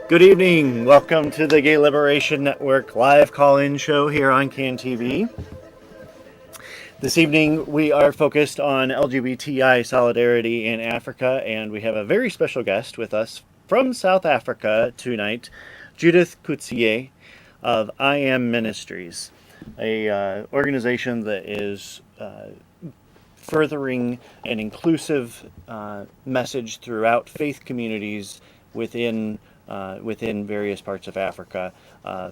Good evening. Welcome to the Gay Liberation Network live call-in show here on CAN TV. This evening we are focused on LGBTI solidarity in Africa, and we have a very special guest with us from South Africa tonight, Judith Kotzé of I Am Ministries, a organization that is furthering an inclusive message throughout faith communities within various parts of Africa,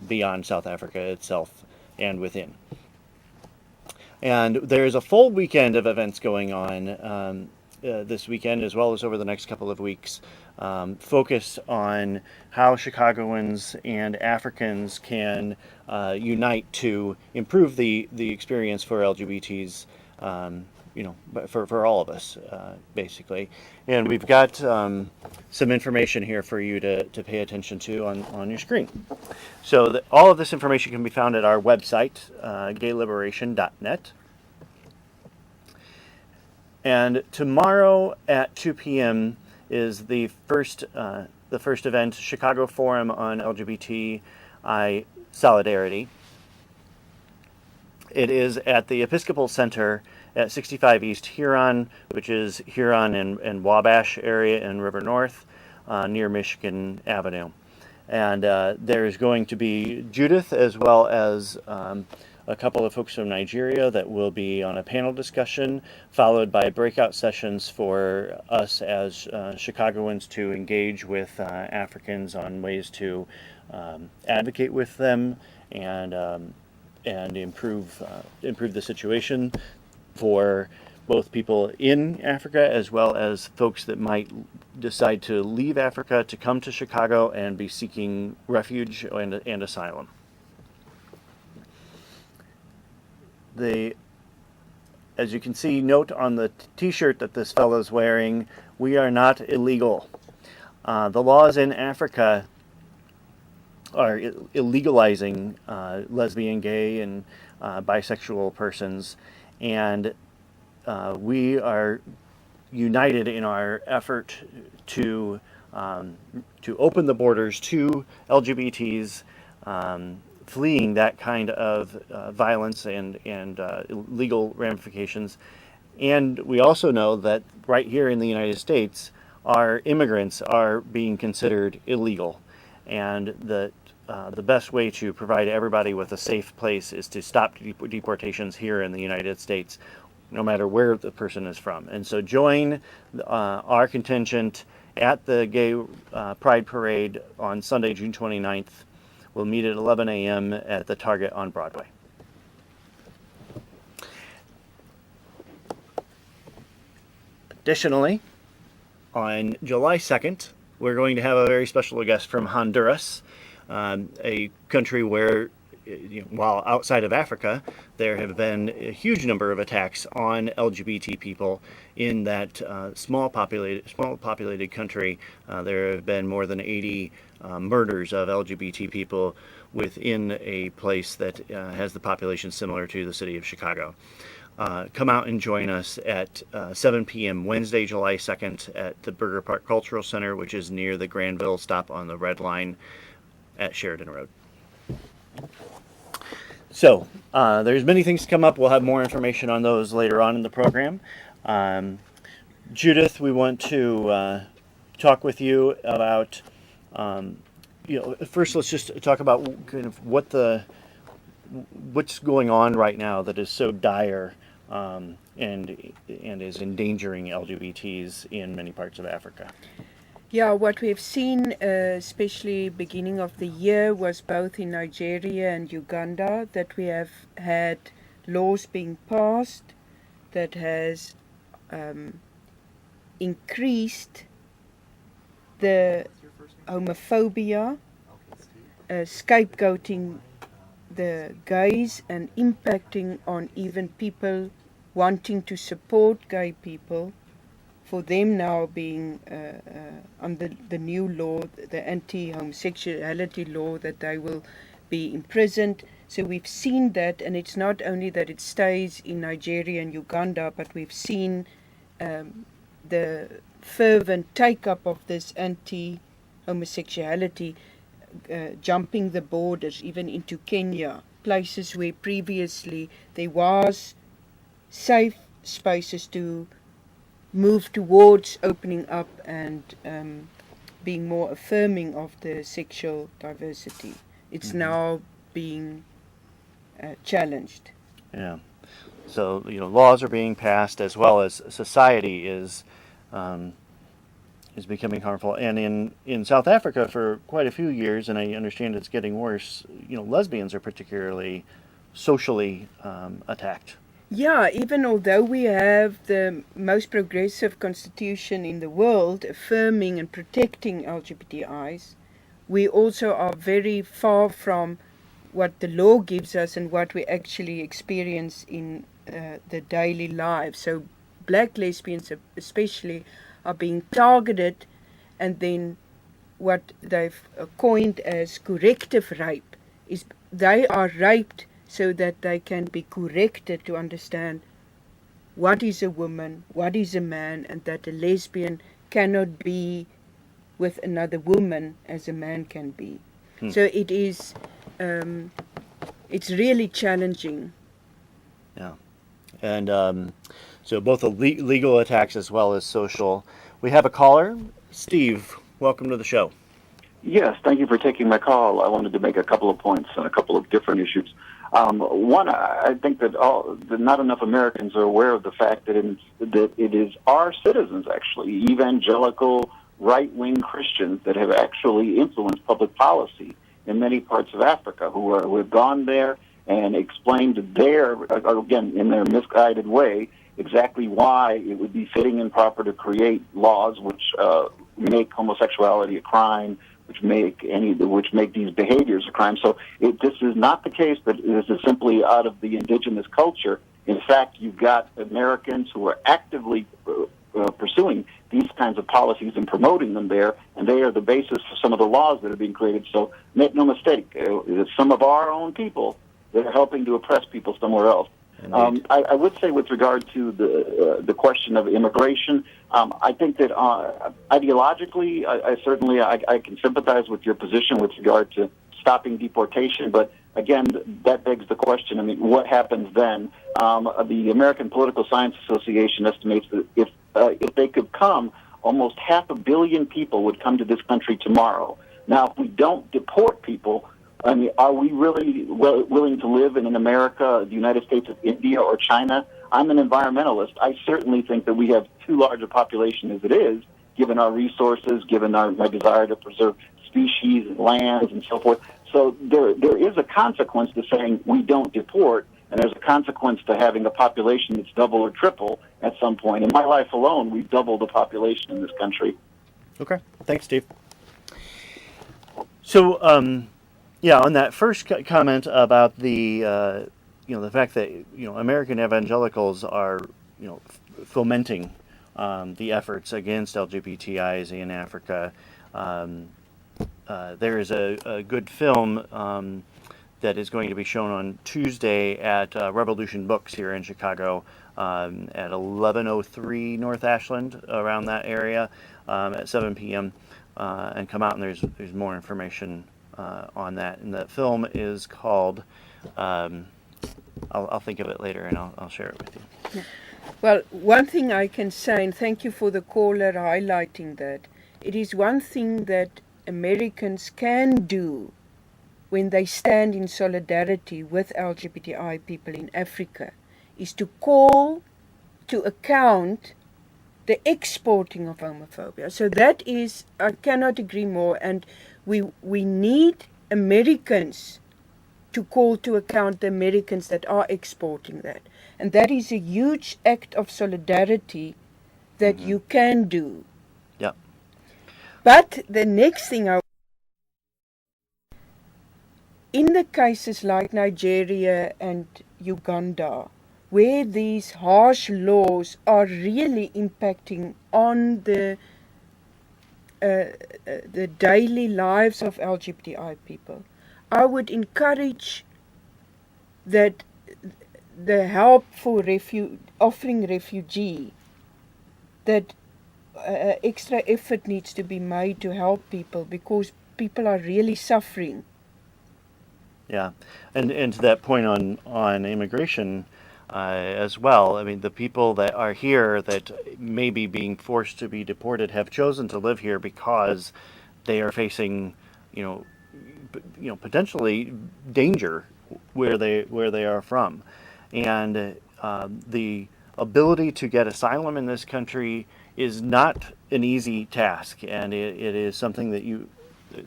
beyond South Africa itself and within. And there's a full weekend of events going on this weekend, as well as over the next couple of weeks, focused on how Chicagoans and Africans can unite to improve the experience for LGBTs, for all of us, basically. And we've got some information here for you to pay attention to on your screen. So all of this information can be found at our website, gayliberation.net. And tomorrow at 2 p.m. is the first event, Chicago Forum on LGBTI Solidarity. It is at the Episcopal Center at 65 East Huron, which is Huron and Wabash area in River North, near Michigan Avenue. And there's going to be Judith, as well as a couple of folks from Nigeria that will be on a panel discussion, followed by breakout sessions for us as Chicagoans to engage with Africans on ways to advocate with them and improve the situation for both people in Africa as well as folks that might decide to leave Africa to come to Chicago and be seeking refuge and asylum. As you can see, note on the t-shirt that this fellow's wearing, we are not illegal. The laws in Africa are illegalizing lesbian, gay, and bisexual persons, and we are united in our effort to open the borders to LGBTs fleeing that kind of violence and legal ramifications. And we also know that right here in the United States, our immigrants are being considered illegal, and that the best way to provide everybody with a safe place is to stop deportations here in the United States, no matter where the person is from. And so join our contingent at the Gay Pride Parade on Sunday, June 29th. We'll meet at 11 a.m. at the Target on Broadway. Additionally, on July 2nd, we're going to have a very special guest from Honduras, a country where, while outside of Africa, there have been a huge number of attacks on LGBT people in that small populated country. There have been more than 80 murders of LGBT people within a place that has the population similar to the city of Chicago. Come out and join us at 7 p.m. Wednesday, July 2nd at the Burger Park Cultural Center, which is near the Granville stop on the Red Line at Sheridan Road. So there's many things to come up. We'll have more information on those later on in the program. Judith, we want to talk with you about, first let's just talk about kind of what's going on right now that is so dire and is endangering LGBTs in many parts of Africa. Yeah, what we've seen, especially beginning of the year, was both in Nigeria and Uganda that we have had laws being passed that has increased the homophobia, scapegoating the gays and impacting on even people wanting to support gay people, for them now being under the new law, the anti-homosexuality law, that they will be imprisoned. So we've seen that, and it's not only that it stays in Nigeria and Uganda, but we've seen the fervent take-up of this homosexuality, jumping the borders, even into Kenya, places where previously there was safe spaces to move towards opening up and being more affirming of the sexual diversity. It's now being challenged. Yeah. So, laws are being passed as well as society is becoming harmful. And in South Africa for quite a few years, and I understand it's getting worse, lesbians are particularly socially attacked. Yeah, even although we have the most progressive constitution in the world affirming and protecting LGBTIs, we also are very far from what the law gives us and what we actually experience in the daily lives. So black lesbians especially are being targeted, and then what they've coined as corrective rape is they are raped so that they can be corrected to understand what is a woman, what is a man, and that a lesbian cannot be with another woman as a man can be. So it is, it's really challenging. Yeah. And so both the legal attacks as well as social. We have a caller. Steve, welcome to the show. Yes, thank you for taking my call. I wanted to make a couple of points on a couple of different issues. One, I think that not enough Americans are aware of the fact that it is our citizens, actually, evangelical, right-wing Christians, that have actually influenced public policy in many parts of Africa, who have gone there and explained again, in their misguided way, exactly why it would be fitting and proper to create laws which make homosexuality a crime, which make these behaviors a crime. So this is not the case that this is simply out of the indigenous culture. In fact, you've got Americans who are actively pursuing these kinds of policies and promoting them there, and they are the basis for some of the laws that are being created. So make no mistake, it's some of our own people that are helping to oppress people somewhere else. I would say, with regard to the question of immigration, I think that ideologically, I certainly can sympathize with your position with regard to stopping deportation. But again, that begs the question. I mean, what happens then? The American Political Science Association estimates that if they could come, almost 500 million people would come to this country tomorrow. Now, if we don't deport people, I mean, are we really willing to live in an America, the United States of India, or China? I'm an environmentalist. I certainly think that we have too large a population as it is, given our resources, given my desire to preserve species and lands and so forth. So there is a consequence to saying we don't deport, and there's a consequence to having a population that's double or triple at some point. In my life alone, we've doubled the population in this country. Okay. Thanks, Steve. So, yeah, on that first comment about the the fact that American evangelicals are fomenting the efforts against LGBTIs in Africa. There is a good film that is going to be shown on Tuesday at Revolution Books here in Chicago at 1103 North Ashland, around that area, at 7 p.m. And come out, and there's more information on that. And the film is called, I'll think of it later and I'll share it with you. Yeah. Well, one thing I can say, and thank you for the caller highlighting that, it is one thing that Americans can do when they stand in solidarity with LGBTI people in Africa, is to call to account the exporting of homophobia. So that is, I cannot agree more, and we need Americans to call to account the Americans that are exporting that. And that is a huge act of solidarity that you can do. Yeah. But the next thing in the cases like Nigeria and Uganda, where these harsh laws are really impacting on the daily lives of LGBTI people, I would encourage that the help for offering refugee, that extra effort needs to be made to help people, because people are really suffering. Yeah, and to that point on immigration as well. I mean, the people that are here that may be being forced to be deported have chosen to live here because they are facing, potentially danger where they are from, and the ability to get asylum in this country is not an easy task, and it is something that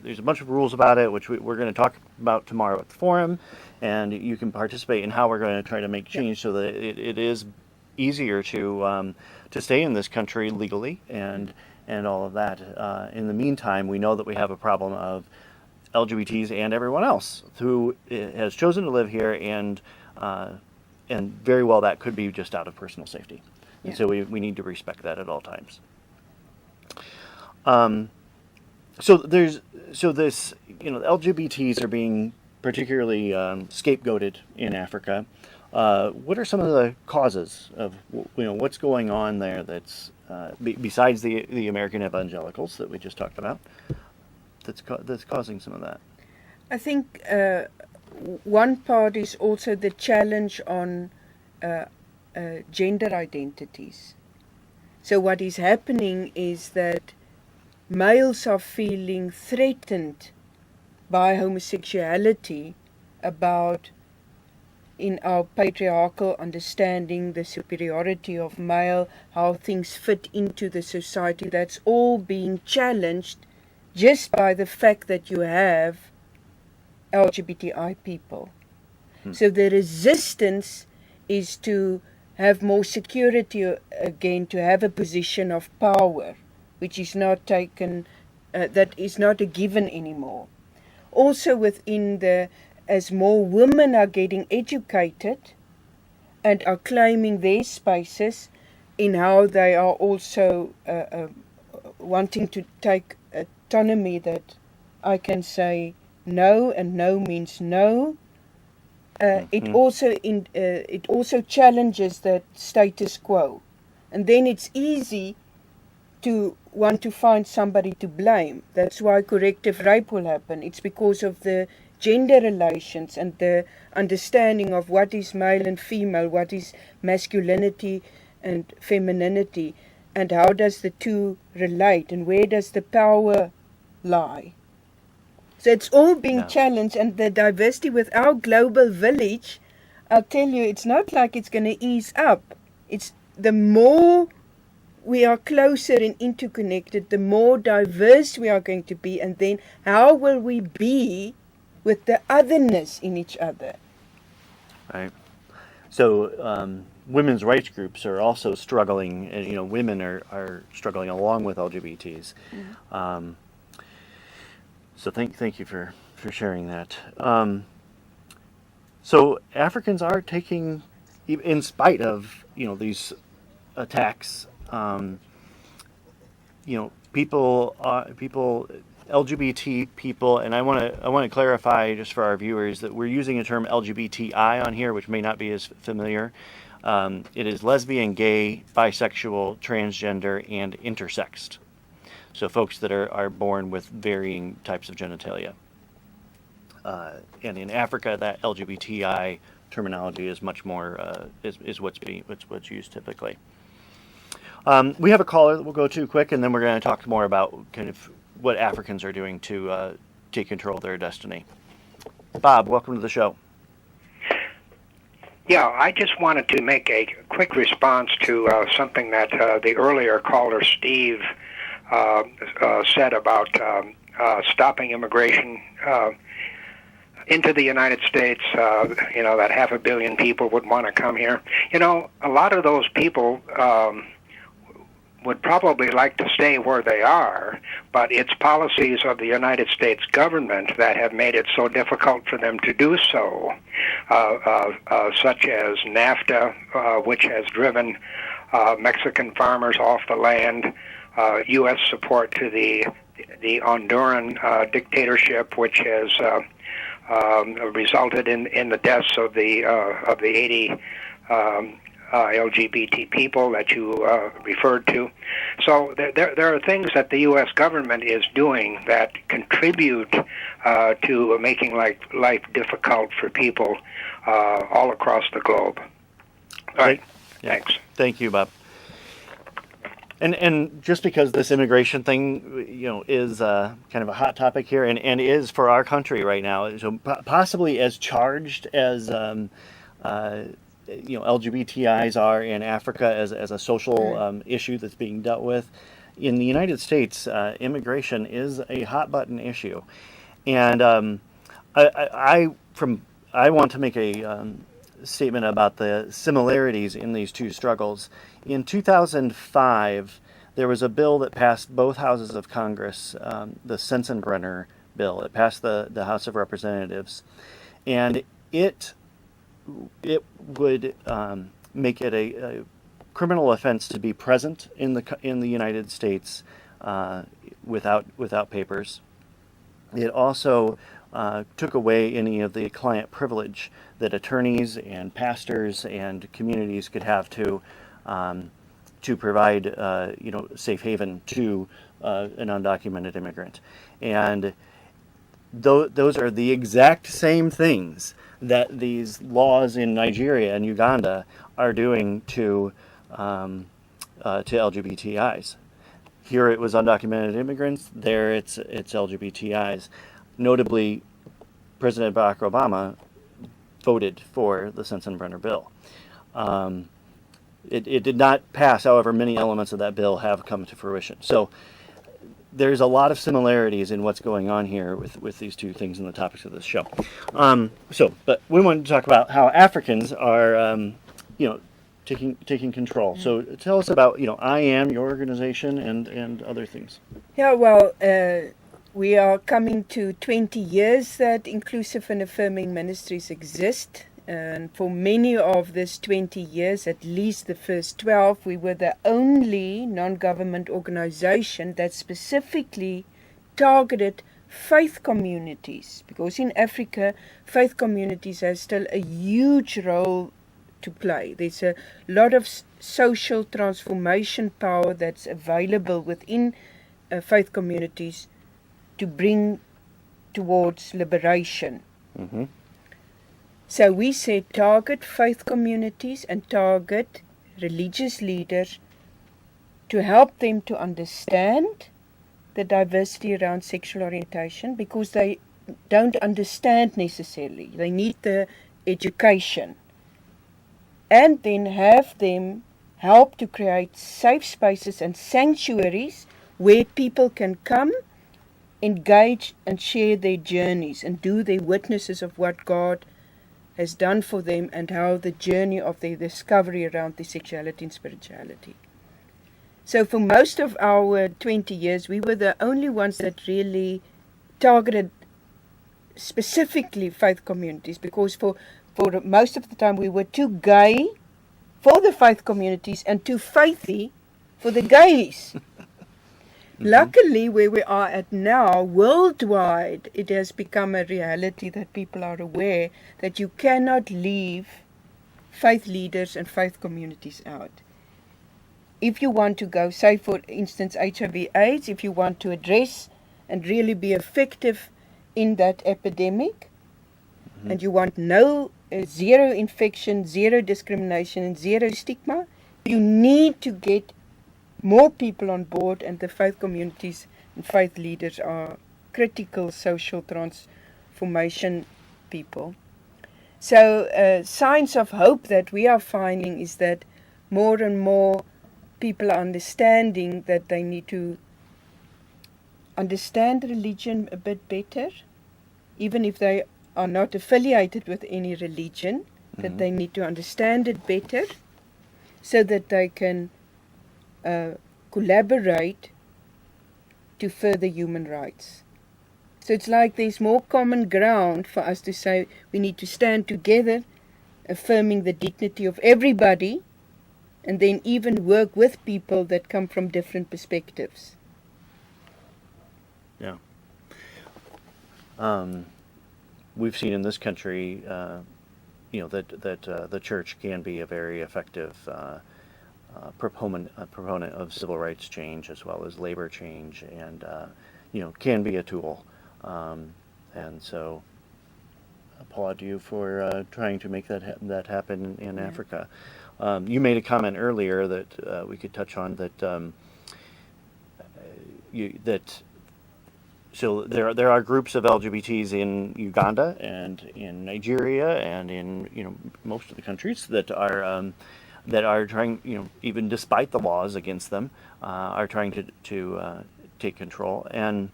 there's a bunch of rules about it, which we're going to talk about tomorrow at the forum, and you can participate in how we're going to try to make change so that it is easier to stay in this country legally and all of that. In the meantime, we know that we have a problem of LGBTs and everyone else who has chosen to live here, and very well that could be just out of personal safety. And so we need to respect that at all times. So this, LGBTs are being particularly scapegoated in Africa. What are some of the causes of what's going on there that's besides the American evangelicals that we just talked about that's causing some of that? I think one part is also the challenge on gender identities. So what is happening is that males are feeling threatened by homosexuality about, in our patriarchal understanding, the superiority of male, how things fit into the society. That's all being challenged just by the fact that you have LGBTI people. So the resistance is to have more security again, to have a position of power, which is not taken, that is not a given anymore. Also within as more women are getting educated and are claiming their spaces in how they are also wanting to take autonomy, that I can say no, and no means no. It also challenges that status quo, and then it's easy to want to find somebody to blame. That's why corrective rape will happen. It's because of the gender relations and the understanding of what is male and female, what is masculinity and femininity, and how does the two relate, and where does the power lie. So it's all being challenged, and the diversity with our global village, I'll tell you, it's not like it's going to ease up. It's the more we are closer and interconnected, the more diverse we are going to be, and then how will we be with the otherness in each other? Right. So women's rights groups are also struggling, and women are struggling along with LGBTs. Mm-hmm. So thank you for sharing that. So Africans are taking, in spite of these attacks, people LGBT people, and I want to clarify just for our viewers that we're using a term LGBTI on here, which may not be as familiar. It is lesbian, gay, bisexual, transgender, and intersexed. So folks that are born with varying types of genitalia. And in Africa, that LGBTI terminology is much more is what's used typically. We have a caller that we'll go to quick, and then we're going to talk more about kind of what Africans are doing to take control of their destiny. Bob, welcome to the show. Yeah, I just wanted to make a quick response to something that the earlier caller, Steve, said about stopping immigration into the United States, that 500 million people would want to come here. A lot of those people would probably like to stay where they are, but it's policies of the United States government that have made it so difficult for them to do so, such as NAFTA, which has driven Mexican farmers off the land, U.S. support to the Honduran dictatorship, which has resulted in the deaths of the 80 LGBT people that you referred to. So there are things that the U.S. government is doing that contribute to making life difficult for people all across the globe. All right. Yeah. Thanks. Thank you, Bob. And just because this immigration thing, is kind of a hot topic here, and is for our country right now, so possibly as charged as LGBTIs are in Africa as a social issue that's being dealt with, in the United States, immigration is a hot button issue, and I want to make a statement about the similarities in these two struggles. In 2005, there was a bill that passed both houses of Congress, the Sensenbrenner bill. It passed the House of Representatives, and it would make it a criminal offense to be present in the United States without papers. It also took away any of the client privilege that attorneys and pastors and communities could have to provide safe haven to an undocumented immigrant. And those are the exact same things that these laws in Nigeria and Uganda are doing to LGBTIs. Here it was undocumented immigrants. There it's LGBTIs. Notably, President Barack Obama voted for the Sensenbrenner bill. It did not pass, however, many elements of that bill have come to fruition. So there's a lot of similarities in what's going on here with these two things in the topics of this show. But we wanted to talk about how Africans are, taking control. So tell us about, I Am, your organization, and other things. Yeah, well, we are coming to 20 years that Inclusive and Affirming Ministries exist. And for many of this 20 years, at least the first 12, we were the only non-government organization that specifically targeted faith communities. Because in Africa, faith communities have still a huge role to play. There's a lot of social transformation power that's available within faith communities to bring towards liberation. Mm-hmm. So we said target faith communities and target religious leaders to help them to understand the diversity around sexual orientation, because they don't understand necessarily. They need the education. And then have them help to create safe spaces and sanctuaries where people can come, engage and share their journeys and do their witnesses of what God has done for them and how the journey of their discovery around their sexuality and spirituality. So for most of our 20 years, we were the only ones that really targeted specifically faith communities, because for most of the time we were too gay for the faith communities and too faithy for the gays. Luckily, where we are at now, worldwide, it has become a reality that people are aware that you cannot leave faith leaders and faith communities out. If you want to go, say for instance, HIV/AIDS, if you want to address and really be effective in that epidemic, and you want zero infection, zero discrimination, and zero stigma, you need to get more people on board, and the faith communities and faith leaders are critical social transformation people. So signs of hope that we are finding is that more and more people are understanding that they need to understand religion a bit better, even if they are not affiliated with any religion, that they need to understand it better so that they can collaborate to further human rights. So it's like there's more common ground for us to say we need to stand together, affirming the dignity of everybody, and then even work with people that come from different perspectives. Yeah. We've seen in this country the church can be a very effective proponent of civil rights change as well as labor change, and can be a tool. And so, applaud you for trying to make that happen in Africa. You made a comment earlier that we could touch on, that so there are groups of LGBTs in Uganda and in Nigeria and in most of the countries that are trying, even despite the laws against them, are trying to take control. And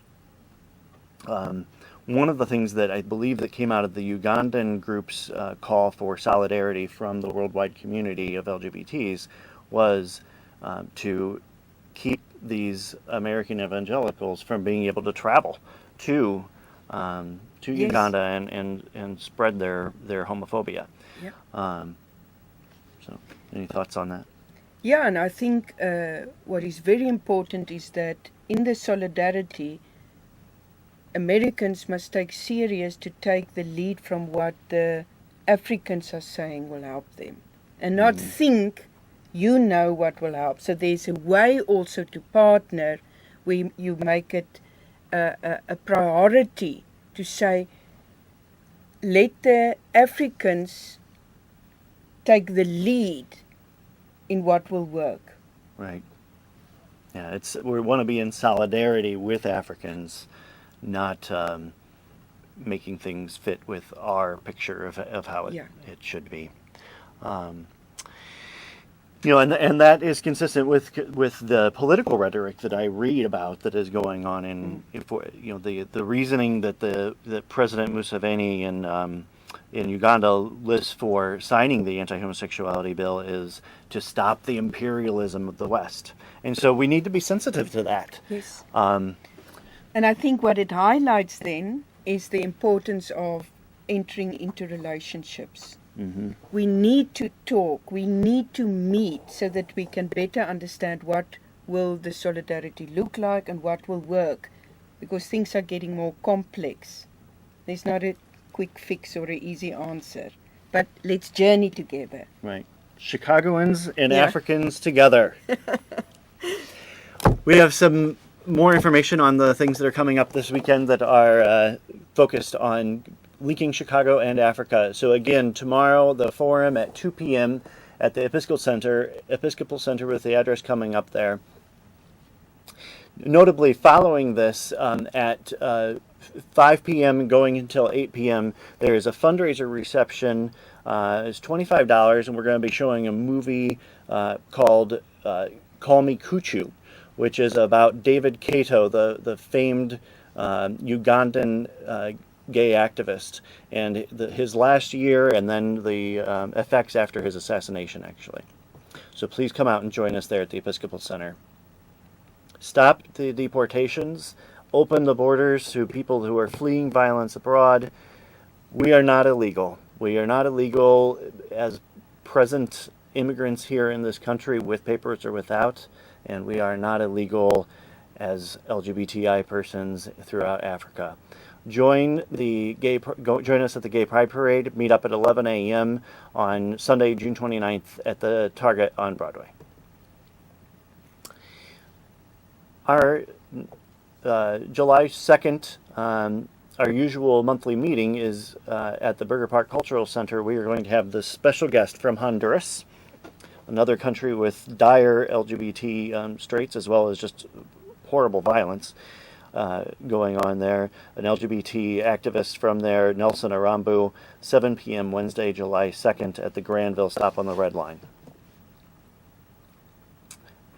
one of the things that I believe that came out of the Ugandan group's call for solidarity from the worldwide community of LGBTs was to keep these American evangelicals from being able to travel to Uganda and spread their homophobia. Yeah. So, any thoughts on that? Yeah, and I think what is very important is that in the solidarity, Americans must take serious to take the lead from what the Africans are saying will help them, and not think what will help. So there's a way also to partner where you make it a priority to say, let the Africans take the lead in what will work. Right. Yeah, we want to be in solidarity with Africans, not making things fit with our picture of how it should be. And that is consistent with the political rhetoric that I read about that is going on in the reasoning that President Museveni in Uganda lists for signing the anti-homosexuality bill is to stop the imperialism of the West. And so we need to be sensitive to that. Yes. And I think what it highlights then is the importance of entering into relationships. Mm-hmm. We need to talk, we need to meet so that we can better understand what will the solidarity look like and what will work, because things are getting more complex. There's not a quick fix or an easy answer, but let's journey together. Right. Chicagoans and Africans together. We have some more information on the things that are coming up this weekend that are focused on linking Chicago and Africa. So again, tomorrow, the forum at 2 p.m. at the Episcopal Center with the address coming up there. Notably, following this, at 5 p.m. going until 8 p.m., there is a fundraiser reception. It's $25, and we're going to be showing a movie called Call Me Kuchu, which is about David Kato, the famed Ugandan gay activist, and his last year, and then the effects after his assassination, actually. So please come out and join us there at the Episcopal Center. Stop the deportations. Open the borders to people who are fleeing violence abroad. We are not illegal. We are not illegal as present immigrants here in this country, with papers or without, and we are not illegal as LGBTI persons throughout Africa. Join us at the Gay Pride Parade. Meet up at 11 a.m. on Sunday, June 29th at the Target on Broadway. Our July 2nd, our usual monthly meeting is at the Burger Park Cultural Center. We are going to have this special guest from Honduras, another country with dire LGBT straits, as well as just horrible violence going on there. An LGBT activist from there, Nelson Arambu, 7 p.m. Wednesday, July 2nd at the Granville Stop on the Red Line.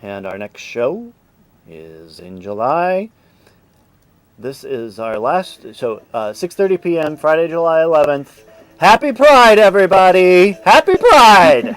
And our next show is in July. This is our last, 6:30 p.m. Friday, July 11th. Happy Pride, everybody! Happy Pride!